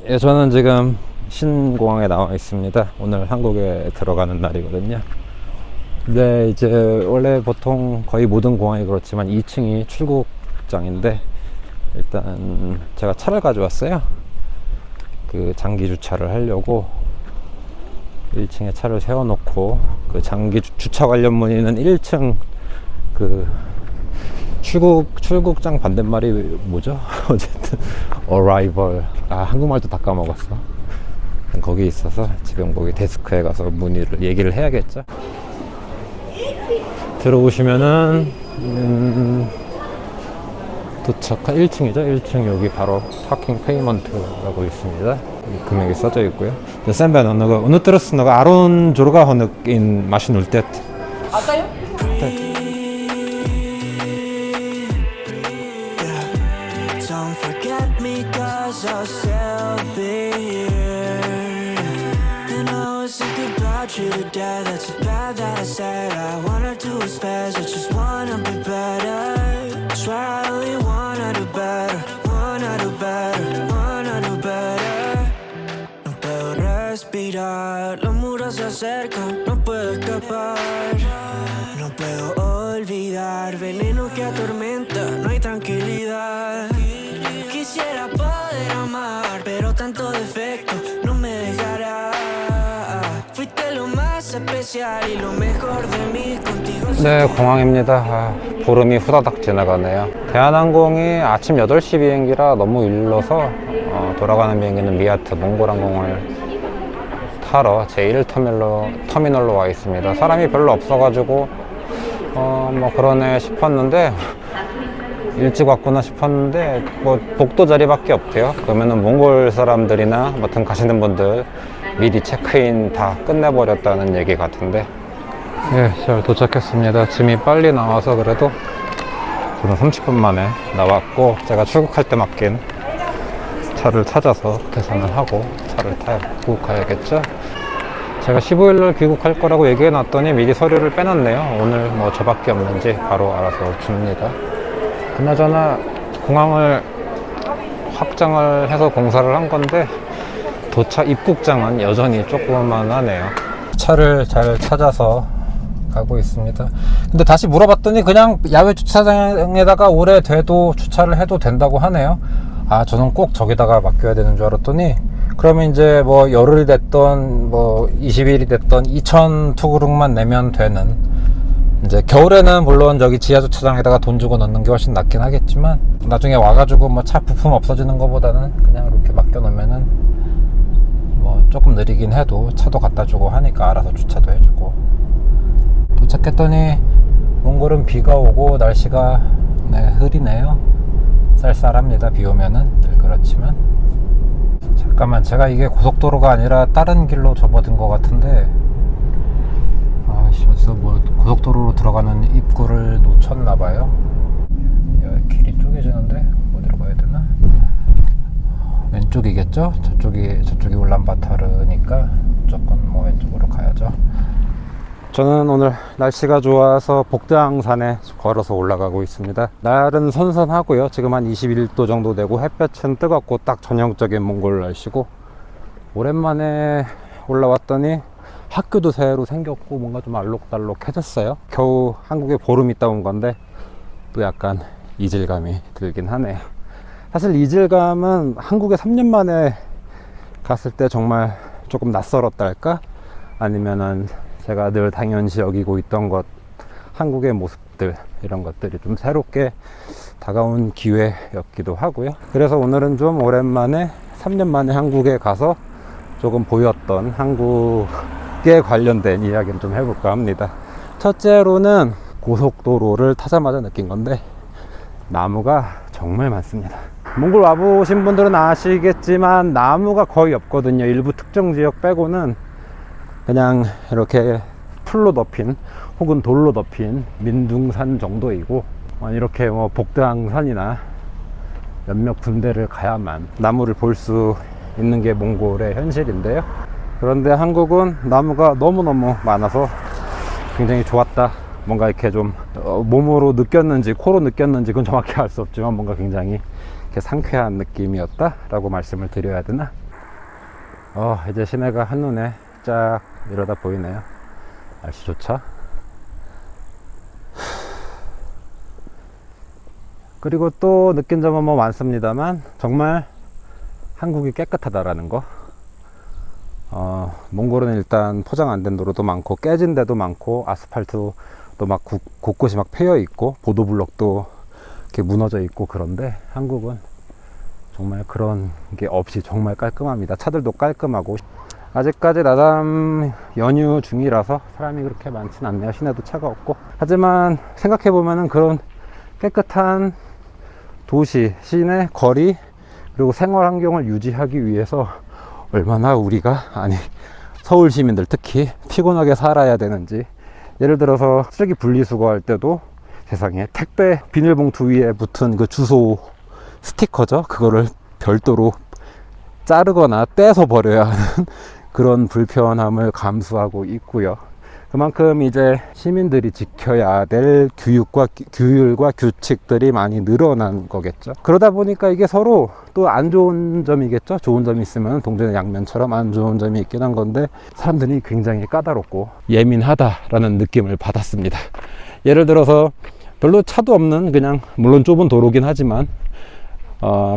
예, 저는 지금 신공항에 나와 있습니다. 오늘 한국에 들어가는 날이거든요. 근데 이제 원래 보통 거의 모든 공항이 그렇지만 2층이 출국장인데, 일단 제가 차를 가져왔어요. 그 장기 주차를 하려고 1층에 차를 세워놓고, 그 장기 주차 관련 문의는 1층 그 출국장 반대말이 뭐죠? 어쨌든 arrival, 한국말도 다 까먹었어. 거기 있어서 지금 거기 데스크에 가서 문의를 얘기를 해야겠죠. 들어오시면은 도착한 1층이죠. 1층 여기 바로 파킹 페이먼트라고 있습니다. 금액이 써져 있고요. 쌤배 너가 어느 들었어? 너가 아론 조르가 허늑인 마신 울 때. 아까요? 네. Don't forget me cause I'll still be here. And I was thinking about you today. That's too bad that I said I wanna do what's best. I just wanna be better. Swear I only wanna do better. Wanna do better. Wanna do better. No puedo respirar. Los muros se acercan. No puedo escapar. No puedo olvidar. Veneno que atormenta. No hay tranquilidad. Quisiera poder amar, pero tanto defecto no me dejará. Fuiste lo más especial y lo mejor de mí contigo. 네, 공항입니다. 보름이 후다닥 지나가네요. 대한항공이 아침 8시 비행기라 너무 일러서 돌아가는 비행기는 미아트 몽골항공을 타러 제1터미널로 와 있습니다. 사람이 별로 없어가지고 뭐 그러네 싶었는데, 일찍 왔구나 싶었는데 뭐 복도 자리밖에 없대요. 그러면은 몽골 사람들이나 아무튼 가시는 분들 미리 체크인 다 끝내버렸다는 얘기 같은데, 예, 잘 도착했습니다. 짐이 빨리 나와서 그래도 저는 30분 만에 나왔고, 제가 출국할 때 맡긴 차를 찾아서 계산을 하고 차를 타고 가야겠죠. 제가 15일날 귀국할 거라고 얘기해 놨더니 미리 서류를 빼놨네요. 오늘 뭐 저밖에 없는지 바로 알아서 줍니다. 그나저나 공항을 확장을 해서 공사를 한 건데 입국장은 여전히 조그만 하네요. 차를 잘 찾아서 가고 있습니다. 근데 다시 물어봤더니 그냥 야외 주차장에다가 오래돼도 주차를 해도 된다고 하네요. 저는 꼭 저기다가 맡겨야 되는 줄 알았더니, 그러면 이제 뭐 열흘이 됐던 뭐 20일이 됐던 2,000 투구룩만 내면 되는, 이제 겨울에는 물론 저기 지하 주차장에다가 돈 주고 넣는 게 훨씬 낫긴 하겠지만, 나중에 와가지고 뭐 차 부품 없어지는 것보다는 그냥 이렇게 맡겨 놓으면은 뭐 조금 느리긴 해도 차도 갖다 주고 하니까 알아서 주차도 해주고. 도착했더니 몽골은 비가 오고 날씨가 흐리네요. 쌀쌀합니다. 비 오면은 늘 그렇지만. 잠깐만, 제가 이게 고속도로가 아니라 다른 길로 접어든 것 같은데, 그래서 뭐 고속도로로 들어가는 입구를 놓쳤나봐요. 길이 쪼개지는데 어디로 가야 되나? 왼쪽이겠죠? 저쪽이 울란바타르니까 무조건 뭐 왼쪽으로 가야죠. 저는 오늘 날씨가 좋아서 복대항산에 걸어서 올라가고 있습니다. 날은 선선하고요. 지금 한 21도 정도 되고 햇볕은 뜨겁고 딱 전형적인 몽골 날씨고, 오랜만에 올라왔더니 학교도 새로 생겼고 뭔가 좀 알록달록해졌어요. 겨우 한국에 보름 있다 온 건데 또 약간 이질감이 들긴 하네요. 사실 이질감은 한국에 3년 만에 갔을 때 정말 조금 낯설었다 할까? 아니면은 제가 늘 당연시 여기고 있던 것, 한국의 모습들, 이런 것들이 좀 새롭게 다가온 기회였기도 하고요. 그래서 오늘은 좀 오랜만에 3년 만에 한국에 가서 조금 보였던 한국에 관련된 이야기를 좀 해볼까 합니다. 첫째로는 고속도로를 타자마자 느낀 건데, 나무가 정말 많습니다. 몽골 와보신 분들은 아시겠지만 나무가 거의 없거든요. 일부 특정 지역 빼고는 그냥 이렇게 풀로 덮인 혹은 돌로 덮인 민둥산 정도이고, 이렇게 뭐 복대항산이나 몇몇 군데를 가야만 나무를 볼 수 있는 게 몽골의 현실인데요. 그런데 한국은 나무가 너무너무 많아서 굉장히 좋았다. 뭔가 이렇게 좀 몸으로 느꼈는지 코로 느꼈는지 그건 정확히 알 수 없지만 뭔가 굉장히 이렇게 상쾌한 느낌이었다 라고 말씀을 드려야 되나? 이제 시내가 한눈에 쫙 이러다 보이네요. 날씨 좋죠? 그리고 또 느낀 점은 뭐 많습니다만 정말 한국이 깨끗하다라는 거. 몽골은 일단 포장 안 된 도로도 많고 깨진 데도 많고 아스팔트도 막 곳곳이 막 패여 있고 보도블럭도 이렇게 무너져 있고, 그런데 한국은 정말 그런 게 없이 정말 깔끔합니다. 차들도 깔끔하고, 아직까지 나담 연휴 중이라서 사람이 그렇게 많진 않네요. 시내도 차가 없고. 하지만 생각해보면은 그런 깨끗한 도시, 시내, 거리, 그리고 생활 환경을 유지하기 위해서 얼마나 우리가, 아니 서울 시민들 특히 피곤하게 살아야 되는지. 예를 들어서 쓰레기 분리수거할 때도 세상에 택배 비닐봉투 위에 붙은 그 주소 스티커죠, 그거를 별도로 자르거나 떼서 버려야 하는 그런 불편함을 감수하고 있고요. 그만큼 이제 시민들이 지켜야 될 규율과 규칙들이 많이 늘어난 거겠죠. 그러다 보니까 이게 서로 또 안 좋은 점이겠죠. 좋은 점이 있으면 동전의 양면처럼 안 좋은 점이 있긴 한 건데, 사람들이 굉장히 까다롭고 예민하다라는 느낌을 받았습니다. 예를 들어서 별로 차도 없는, 그냥 물론 좁은 도로긴 하지만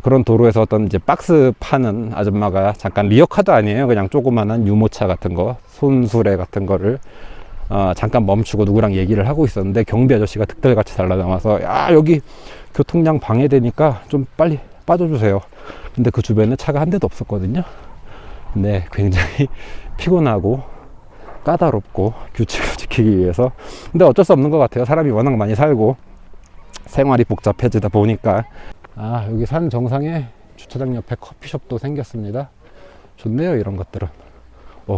그런 도로에서 어떤 이제 박스 파는 아줌마가 잠깐, 리어카도 아니에요, 그냥 조그만한 유모차 같은 거, 손수레 같은 거를 잠깐 멈추고 누구랑 얘기를 하고 있었는데, 경비 아저씨가 득달같이 달라나와서 야, 여기 교통량 방해되니까 좀 빨리 빠져주세요. 근데 그 주변에 차가 한 대도 없었거든요. 근데 굉장히 피곤하고 까다롭고 규칙을 지키기 위해서. 근데 어쩔 수 없는 것 같아요. 사람이 워낙 많이 살고 생활이 복잡해지다 보니까. 여기 산 정상에 주차장 옆에 커피숍도 생겼습니다. 좋네요, 이런 것들은.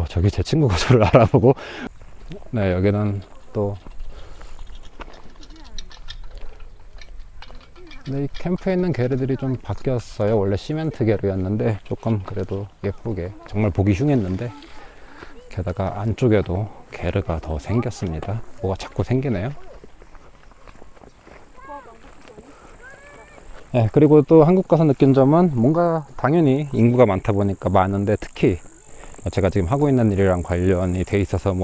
저기 제 친구가 저를 알아보고. 네, 여기는 또 이 캠프에 있는 게르들이 좀 바뀌었어요. 원래 시멘트 게르였는데 조금 그래도 예쁘게, 정말 보기 흉했는데, 게다가 안쪽에도 게르가 더 생겼습니다. 뭐가 자꾸 생기네요. 네, 그리고 또 한국 가서 느낀 점은, 뭔가 당연히 인구가 많다 보니까 많은데, 특히 제가 지금 하고 있는 일이랑 관련이 돼 있어서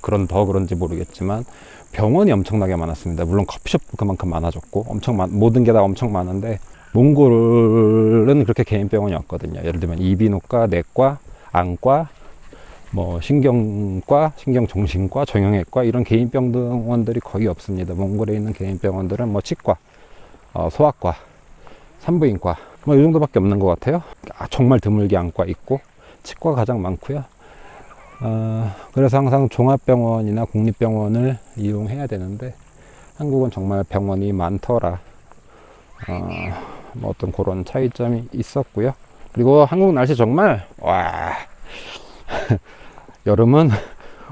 그런지 모르겠지만 병원이 엄청나게 많았습니다. 물론 커피숍도 그만큼 많아졌고 모든 게 다 엄청 많은데, 몽골은 그렇게 개인 병원이 없거든요. 예를 들면 이비인후과, 내과, 안과, 뭐 신경과, 신경정신과, 정형외과, 이런 개인 병원들이 거의 없습니다. 몽골에 있는 개인 병원들은 뭐 치과, 소아과, 산부인과 뭐 이 정도밖에 없는 것 같아요. 정말 드물게 안과 있고 치과가 가장 많고요. 그래서 항상 종합병원이나 국립병원을 이용해야 되는데, 한국은 정말 병원이 많더라. 뭐 어떤 그런 차이점이 있었고요. 그리고 한국 날씨 정말 여름은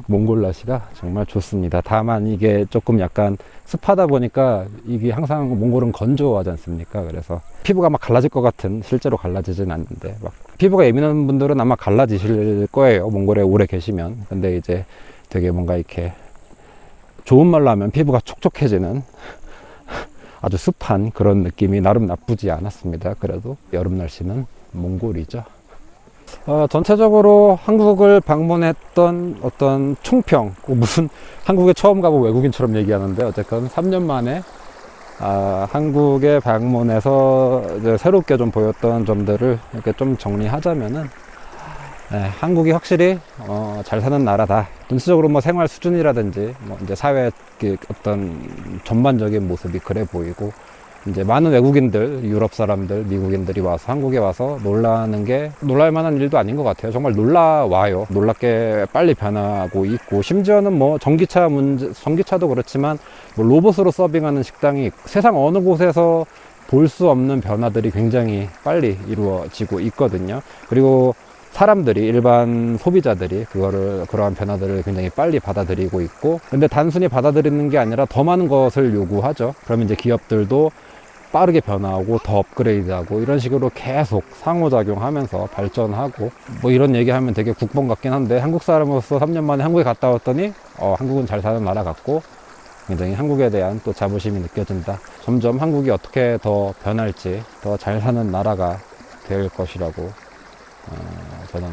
몽골 날씨가 정말 좋습니다. 다만 이게 조금 약간 습하다 보니까, 이게 항상 몽골은 건조하지 않습니까? 그래서 피부가 막 갈라질 것 같은, 실제로 갈라지진 않는데, 막 피부가 예민한 분들은 아마 갈라지실 거예요, 몽골에 오래 계시면. 근데 이제 되게 뭔가 이렇게, 좋은 말로 하면 피부가 촉촉해지는 아주 습한 그런 느낌이 나름 나쁘지 않았습니다. 그래도 여름 날씨는 몽골이죠. 전체적으로 한국을 방문했던 어떤 총평, 무슨 한국에 처음 가본 외국인처럼 얘기하는데, 어쨌든 3년 만에 한국에 방문해서 이제 새롭게 좀 보였던 점들을 이렇게 좀 정리하자면은, 한국이 확실히 잘 사는 나라다. 전체적으로 뭐 생활 수준이라든지 뭐 이제 사회 어떤 전반적인 모습이 그래 보이고, 이제 많은 외국인들, 유럽 사람들, 미국인들이 와서 한국에 와서 놀랄 만한 일도 아닌 것 같아요. 정말 놀라와요. 놀랍게 빨리 변하고 있고, 심지어는 뭐 전기차도 그렇지만 뭐 로봇으로 서빙하는 식당이 세상 어느 곳에서 볼 수 없는 변화들이 굉장히 빨리 이루어지고 있거든요. 그리고 사람들이, 일반 소비자들이 그러한 변화들을 굉장히 빨리 받아들이고 있고, 근데 단순히 받아들이는 게 아니라 더 많은 것을 요구하죠. 그러면 이제 기업들도 빠르게 변화하고 더 업그레이드하고, 이런 식으로 계속 상호작용하면서 발전하고, 뭐 이런 얘기하면 되게 국뽕 같긴 한데, 한국 사람으로서 3년 만에 한국에 갔다 왔더니 한국은 잘 사는 나라 같고, 굉장히 한국에 대한 또 자부심이 느껴진다. 점점 한국이 어떻게 더 변할지, 더 잘 사는 나라가 될 것이라고 저는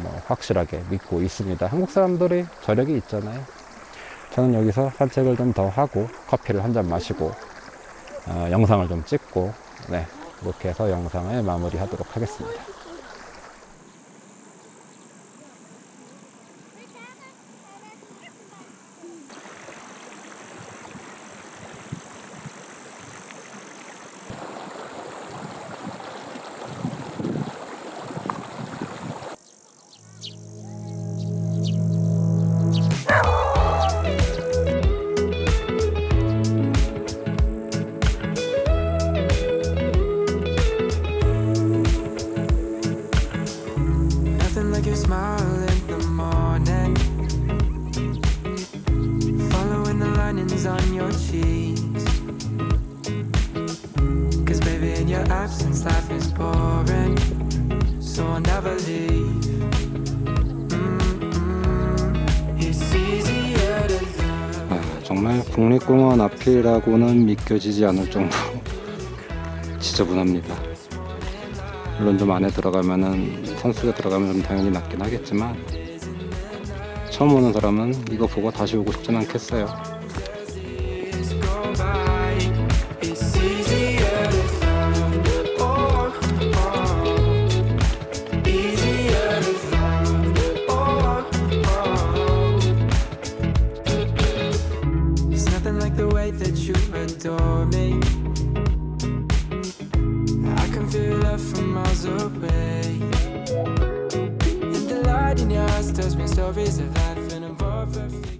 뭐 확실하게 믿고 있습니다. 한국 사람들이 저력이 있잖아요. 저는 여기서 산책을 좀 더 하고 커피를 한 잔 마시고 영상을 좀 찍고 네, 이렇게 해서 영상을 마무리하도록 하겠습니다. Nothing like your smile in the morning, following the linings on your cheeks. Cause baby, in your absence, life is boring, so I'll never leave. It's easier to love. 정말 국립공원 앞이라고는 믿겨지지 않을 정도로 지저분합니다. 물론 좀 안에 들어가면은 산속에 들어가면 좀 당연히 낫긴 하겠지만 처음 오는 사람은 이거 보고 다시 오고 싶진 않겠어요. Days go by. It's easier to love. Oh, oh. Easier to love. Oh, oh. There's nothing like the way that you adore me. I can feel love from miles away. And the light in your eyes tells me stories of life and above everything.